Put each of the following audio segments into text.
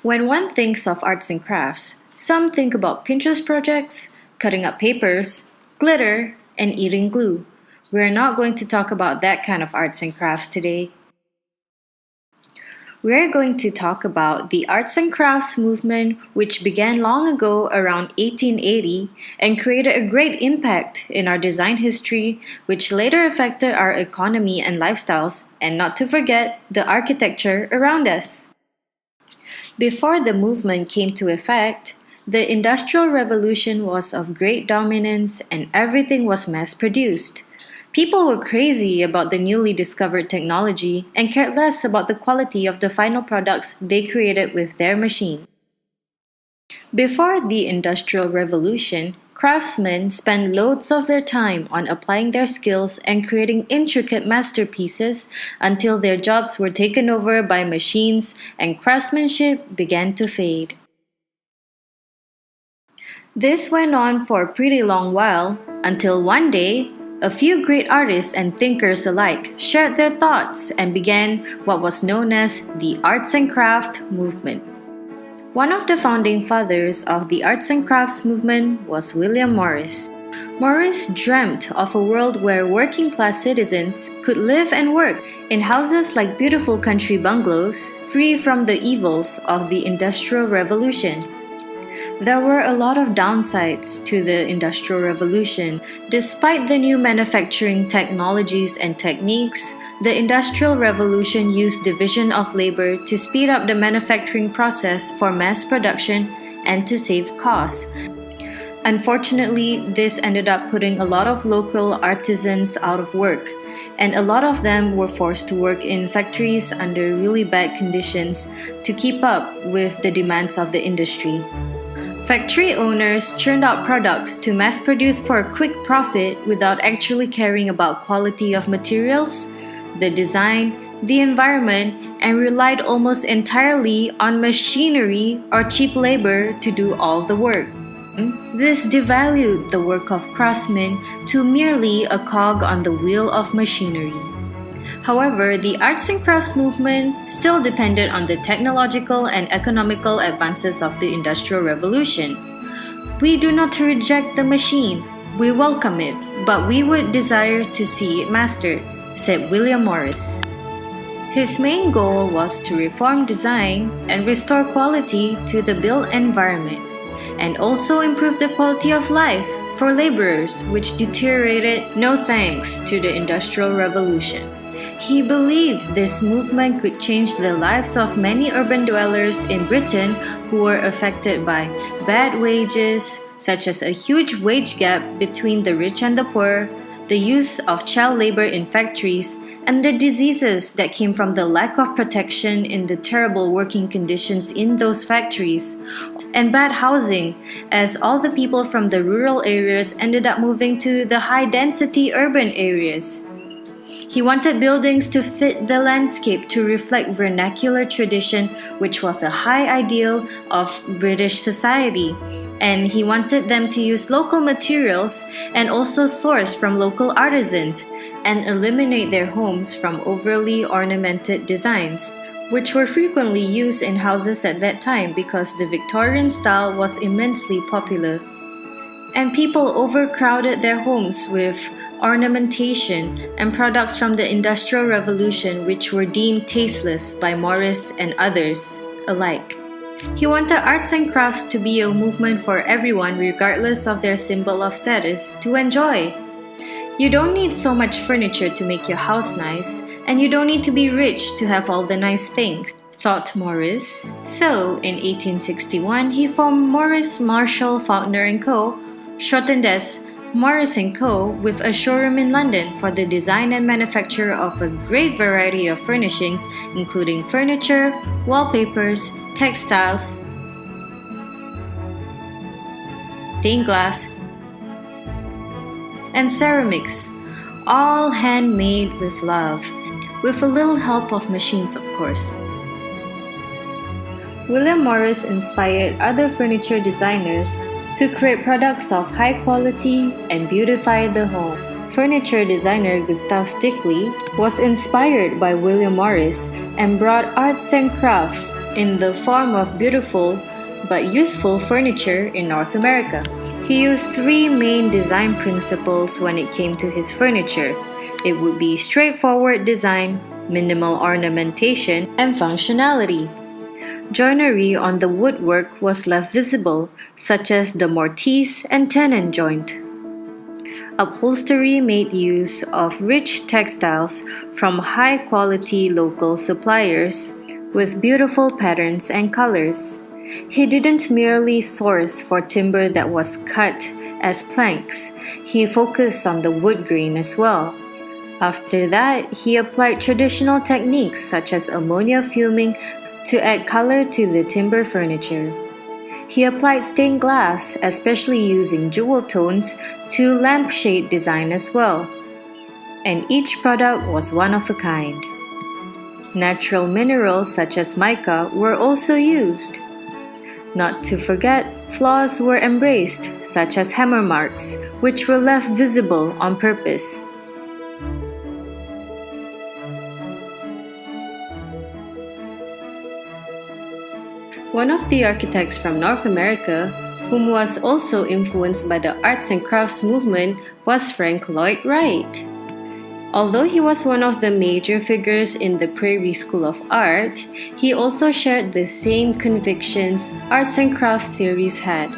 When one thinks of arts and crafts, some think about Pinterest projects, cutting up papers, glitter, and eating glue. We're not going to talk about that kind of arts and crafts today. We're going to talk about the arts and crafts movement, which began long ago around 1880 and created a great impact in our design history, which later affected our economy and lifestyles, and not to forget the architecture around us. Before the movement came to effect, the Industrial Revolution was of great dominance and everything was mass produced. People were crazy about the newly discovered technology and cared less about the quality of the final products they created with their machine. Before the Industrial Revolution, craftsmen spent loads of their time on applying their skills and creating intricate masterpieces until their jobs were taken over by machines and craftsmanship began to fade. This went on for a pretty long while until one day, a few great artists and thinkers alike shared their thoughts and began what was known as the Arts and Craft movement. One of the founding fathers of the arts and crafts movement was William Morris. Morris dreamt of a world where working class citizens could live and work in houses like beautiful country bungalows, free from the evils of the Industrial Revolution. There were a lot of downsides to the Industrial Revolution. Despite the new manufacturing technologies and techniques, the Industrial Revolution used division of labor to speed up the manufacturing process for mass production and to save costs. Unfortunately, this ended up putting a lot of local artisans out of work, and a lot of them were forced to work in factories under really bad conditions to keep up with the demands of the industry. Factory owners churned out products to mass produce for a quick profit without actually caring about quality of materials, the design, the environment, and relied almost entirely on machinery or cheap labor to do all the work. This devalued the work of craftsmen to merely a cog on the wheel of machinery. However, the arts and crafts movement still depended on the technological and economical advances of the Industrial Revolution. We do not reject the machine, we welcome it, but we would desire to see it mastered, said William Morris. His main goal was to reform design and restore quality to the built environment, and also improve the quality of life for laborers, which deteriorated no thanks to the Industrial Revolution. He believed this movement could change the lives of many urban dwellers in Britain who were affected by bad wages, such as a huge wage gap between the rich and the poor, the use of child labor in factories, and the diseases that came from the lack of protection in the terrible working conditions in those factories, and bad housing, as all the people from the rural areas ended up moving to the high-density urban areas. He wanted buildings to fit the landscape to reflect vernacular tradition, which was a high ideal of British society. And he wanted them to use local materials and also source from local artisans and eliminate their homes from overly ornamented designs, which were frequently used in houses at that time because the Victorian style was immensely popular. And people overcrowded their homes with ornamentation and products from the Industrial Revolution, which were deemed tasteless by Morris and others alike. He wanted arts and crafts to be a movement for everyone, regardless of their symbol of status, to enjoy. You don't need so much furniture to make your house nice, and you don't need to be rich to have all the nice things, thought Morris. So, in 1861, he formed Morris, Marshall, Faulkner & Co., shortened as Morris & Co., with a showroom in London for the design and manufacture of a great variety of furnishings, including furniture, wallpapers, textiles, stained glass, and ceramics, all handmade with love, with a little help of machines, of course. William Morris inspired other furniture designers to create products of high quality and beautify the home. Furniture designer Gustav Stickley was inspired by William Morris and brought arts and crafts in the form of beautiful but useful furniture in North America. He used three main design principles when it came to his furniture. It would be straightforward design, minimal ornamentation, and functionality. Joinery on the woodwork was left visible, such as the mortise and tenon joint. Upholstery made use of rich textiles from high-quality local suppliers with beautiful patterns and colors. He didn't merely source for timber that was cut as planks, he focused on the wood grain as well. After that, he applied traditional techniques such as ammonia fuming to add color to the timber furniture. He applied stained glass, especially using jewel tones, to lampshade design as well. And each product was one of a kind. Natural minerals such as mica were also used. Not to forget, flaws were embraced, such as hammer marks, which were left visible on purpose. One of the architects from North America, whom was also influenced by the arts and crafts movement, was Frank Lloyd Wright. Although he was one of the major figures in the Prairie School of Art, he also shared the same convictions arts and crafts theories had.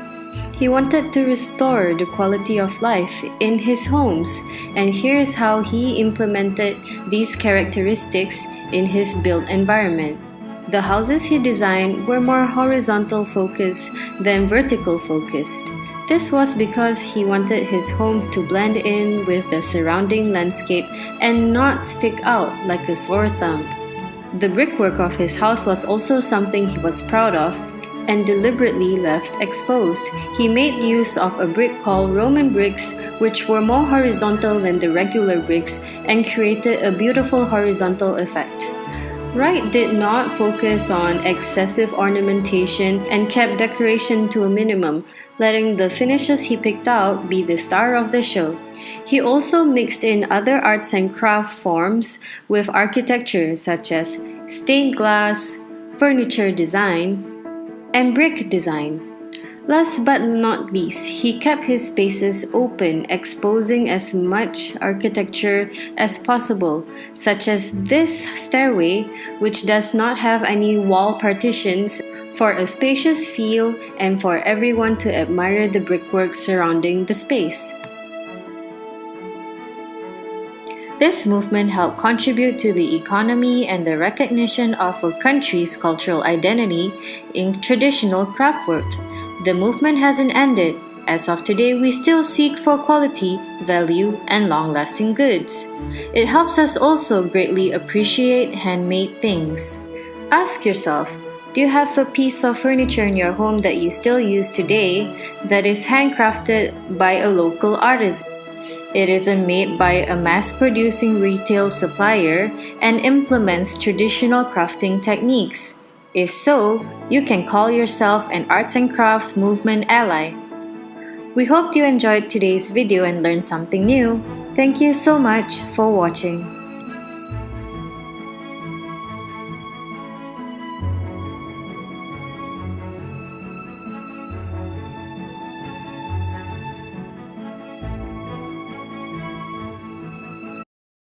He wanted to restore the quality of life in his homes, and here's how he implemented these characteristics in his built environment. The houses he designed were more horizontal focused than vertical focused. This was because he wanted his homes to blend in with the surrounding landscape and not stick out like a sore thumb. The brickwork of his house was also something he was proud of and deliberately left exposed. He made use of a brick called Roman bricks, which were more horizontal than the regular bricks and created a beautiful horizontal effect. Wright did not focus on excessive ornamentation and kept decoration to a minimum, letting the finishes he picked out be the star of the show. He also mixed in other arts and craft forms with architecture such as stained glass, furniture design, and brick design. Last but not least, he kept his spaces open, exposing as much architecture as possible, such as this stairway, which does not have any wall partitions, for a spacious feel and for everyone to admire the brickwork surrounding the space. This movement helped contribute to the economy and the recognition of a country's cultural identity in traditional craftwork. The movement hasn't ended. As of today, we still seek for quality, value, and long-lasting goods. It helps us also greatly appreciate handmade things. Ask yourself, do you have a piece of furniture in your home that you still use today that is handcrafted by a local artisan? It isn't made by a mass-producing retail supplier and implements traditional crafting techniques. If so, you can call yourself an arts and crafts movement ally. We hope you enjoyed today's video and learned something new. Thank you so much for watching.